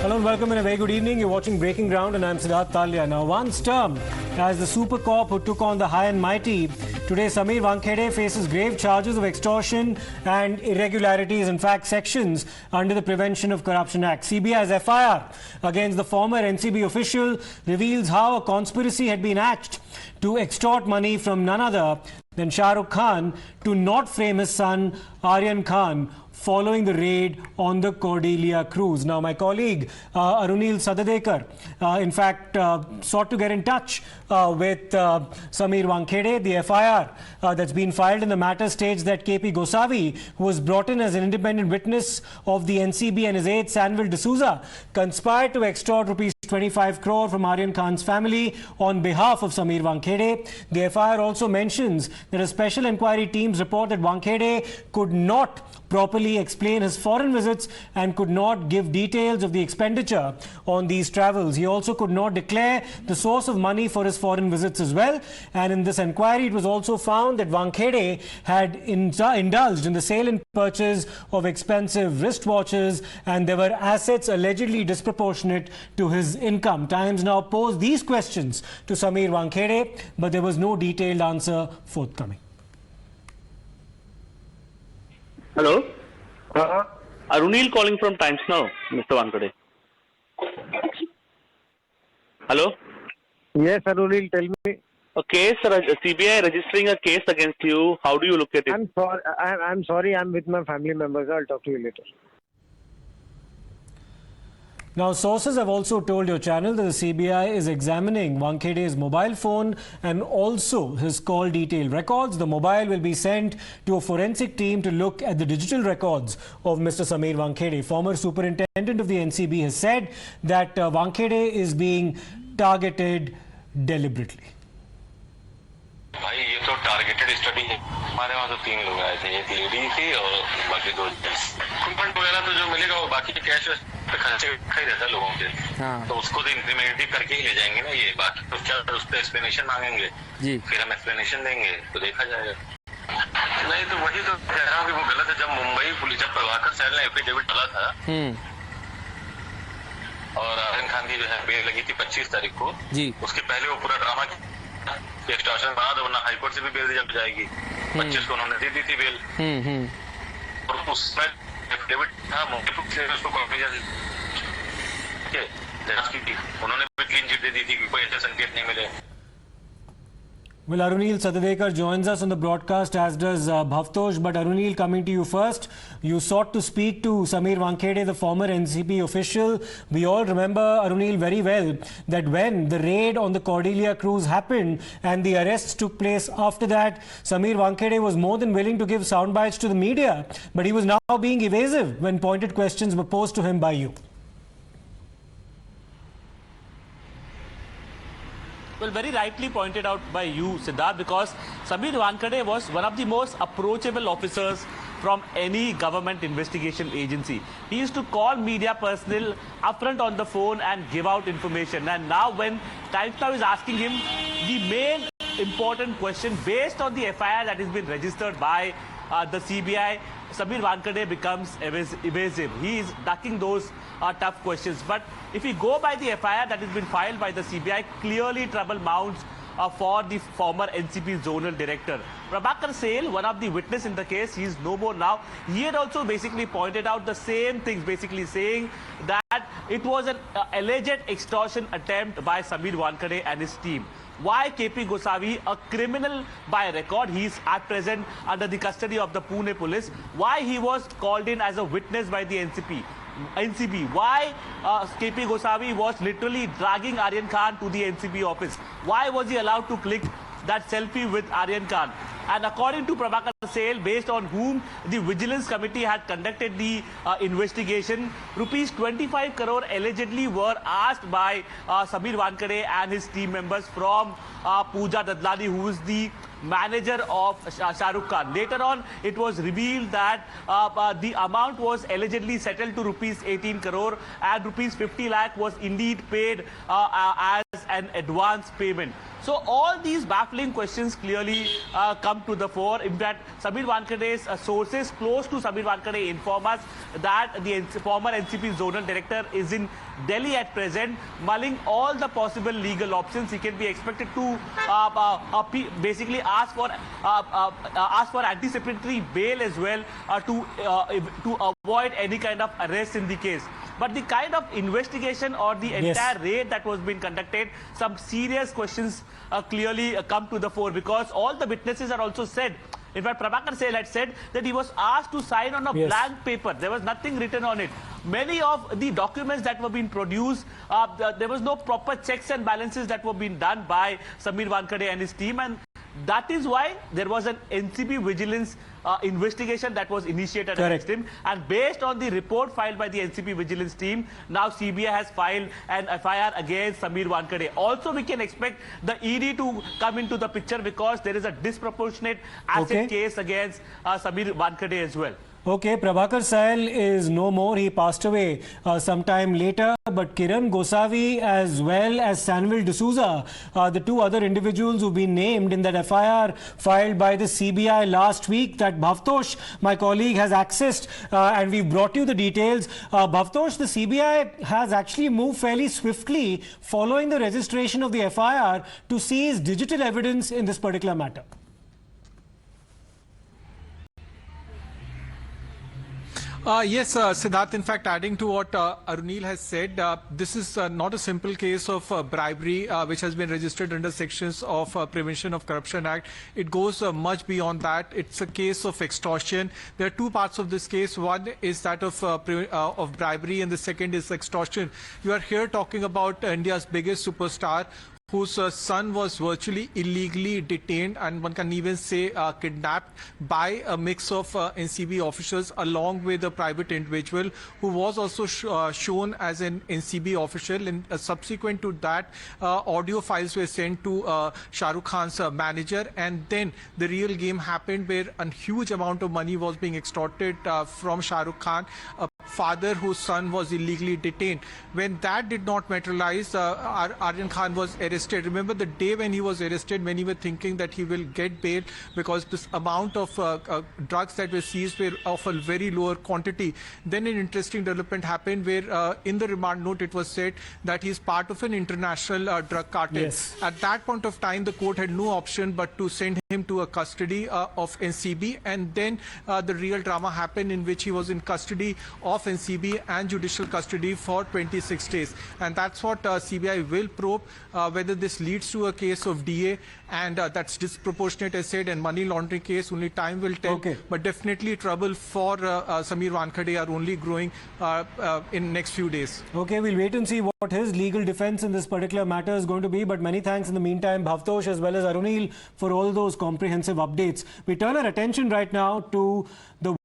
Hello and welcome and a very good evening. You're watching Breaking Ground and I'm Siddharth Talia. Now, once term as the super cop who took on the high and mighty, today Sameer Wankhede faces grave charges of extortion and irregularities, in fact sections under the Prevention of Corruption Act. CBI's F.I.R. against the former NCB official reveals how a conspiracy had been hatched to extort money from none other than Shah Rukh Khan to not frame his son Aryan Khan following the raid on the Cordelia Cruise. Now, my colleague Arunil Sadadekar, in fact, sought to get in touch with Sameer Wankhede. The FIR that's been filed in the matter states that KP Gosavi, who was brought in as an independent witness of the NCB and his aide Sanvil D'Souza, conspired to extort rupees 25 crore from Aryan Khan's family on behalf of Sameer Wankhede. The FIR also mentions that a special inquiry team's report that Wankhede could not properly explain his foreign visits and could not give details of the expenditure on these travels. He also could not declare the source of money for his foreign visits as well. And in this inquiry, it was also found that Wankhede had indulged in the sale and purchase of expensive wristwatches, and there were assets allegedly disproportionate to his income. Times now posed these questions to Sameer Wankhede, but there was no detailed answer forthcoming. Hello? Arunil calling from Times Now, Mr. Wankhede. Hello? Yes, Arunil, tell me. A case, CBI registering a case against you. How do you look at it? I'm sorry, I'm with my family members. I'll talk to you later. Now, sources have also told your channel that the CBI is examining Wankhede's mobile phone and also his call detail records. The mobile will be sent to a forensic team to look at the digital records of Mr. Sameer Wankhede. Former superintendent of the NCB has said that Wankhede is being targeted deliberately. भाई ये तो targeted study है। हमारे वहाँ तो 3 लोग आए थे, एक लेडी थी और बाकी 2 जेंट्स। फंड वगैरह तो जो मिलेगा वो बाकी कैश पे खर्चे ही रहता है लोगों के। तो उसको तो इंक्रीमेंटली करके ही ले जाएंगे ना ये। बाकी तो क्या उस पर एक्सप्लेनेशन मांगेंगे जी, फिर हम एक्सप्लेनेशन देंगे तो देखा जाएगा। नहीं तो वही तो कह रहा हूँ कि वो गलत है। जब मुंबई पुलिस जब प्रभाकर सैल ने एफिडेविट डाला था और आर्यन खान की जो है बेल लगी थी 25 तारीख को जी, उसके पहले वो पूरा ड्रामा एक्सटॉर्शन बाद वरना हाईकोर्ट से भी बेल दी जाएगी। 25 को उन्होंने दे दी थी बेल और उसमें एफिडेविट था मुख्य से उसको कॉपी उन्होंने भी क्लीन चिट दे दी थी कि कोई ऐसे संकेत नहीं मिले। Well, Arunil Sadadekar joins us on the broadcast, as does Bhavtosh. But Arunil, coming to you first, you sought to speak to Sameer Wankhede, the former NCB official. We all remember, Arunil, very well that when the raid on the Cordelia Cruise happened and the arrests took place after that, Sameer Wankhede was more than willing to give sound bites to the media. But he was now being evasive when pointed questions were posed to him by you. Well, very rightly pointed out by you, Siddharth, because Sameer Wankhede was one of the most approachable officers from any government investigation agency. He used to call media personnel upfront on the phone and give out information. And now when Times Now is asking him the main important question based on the FIR that has been registered by the CBI, Sameer Wankhede becomes evasive. He is ducking those tough questions. But if we go by the FIR that has been filed by the CBI, clearly trouble mounts for the former NCP zonal director. Prabhakar Sale, one of the witnesses in the case, he is no more now. He had also basically pointed out the same things, basically saying that it was an alleged extortion attempt by Sameer Wankhede and his team. Why KP Gosavi, a criminal by record, he is at present under the custody of the Pune police. Why he was called in as a witness by the NCB? Why KP Gosavi was literally dragging Aryan Khan to the NCB office? Why was he allowed to click that selfie with Aryan Khan? And according to Prabhakar Sale, based on whom the Vigilance Committee had conducted the investigation, rupees 25 crore allegedly were asked by Sameer Wankhede and his team members from Pooja Dadlani, who is the manager of Shah Rukh Khan. Later on, it was revealed that the amount was allegedly settled to rupees 18 crore and rupees 50 lakh was indeed paid as an advance payment. So all these baffling questions clearly come to the fore. In fact, Sameer Wankhede's sources close to Sameer Wankhede inform us that the former NCP zonal director is in Delhi at present, mulling all the possible legal options. He can be expected to basically ask for anticipatory bail as well to avoid any kind of arrest in the case. But the kind of investigation or the entire raid that was being conducted, some serious questions clearly come to the fore, because all the witnesses are also said. In fact, Prabhakar Sale had said that he was asked to sign on a blank paper. There was nothing written on it. Many of the documents that were being produced, there was no proper checks and balances that were being done by Sameer Wankhede and his team. And that is why there was an NCB vigilance investigation that was initiated against him. And based on the report filed by the NCB vigilance team, now CBI has filed an F.I.R. against Sameer Wankhede. Also, we can expect the ED to come into the picture, because there is a disproportionate asset case against Sameer Wankhede as well. Okay, Prabhakar Sahil is no more. He passed away sometime later. But Kiran Gosavi as well as Sanvil D'Souza, the two other individuals who've been named in that FIR filed by the CBI last week that Bhavtosh, my colleague, has accessed, and we've brought you the details. Bhavtosh, the CBI has actually moved fairly swiftly following the registration of the FIR to seize digital evidence in this particular matter. Yes, Siddharth, in fact, adding to what Arunil has said, this is not a simple case of bribery, which has been registered under sections of Prevention of Corruption Act. It goes much beyond that. It's a case of extortion. There are two parts of this case. One is that of bribery, and the second is extortion. You are here talking about India's biggest superstar, whose son was virtually illegally detained, and one can even say kidnapped, by a mix of NCB officials along with a private individual who was also shown as an NCB official. And subsequent to that, audio files were sent to Shah Rukh Khan's manager, and then the real game happened, where a huge amount of money was being extorted from Shah Rukh Khan, a father whose son was illegally detained. When that did not materialize, Aryan Khan was arrested. Remember the day when he was arrested, when he was thinking that he will get bail, because this amount of drugs that were seized were of a very lower quantity. Then an interesting development happened, where in the remand note it was said that he is part of an international drug cartel. Yes. At that point of time, the court had no option but to send him to a custody of NCB, and then the real drama happened, in which he was in custody of NCB and judicial custody for 26 days. And that's what CBI will probe, whether this leads to a case of DA, and that's disproportionate, as said, and money laundering case. Only time will tell. But definitely trouble for Sameer Wankhede are only growing in next few days. Okay, we'll wait and see what his legal defense in this particular matter is going to be. But many thanks in the meantime, Bhavtosh as well as Arunil, for all those comprehensive updates. We turn our attention right now to the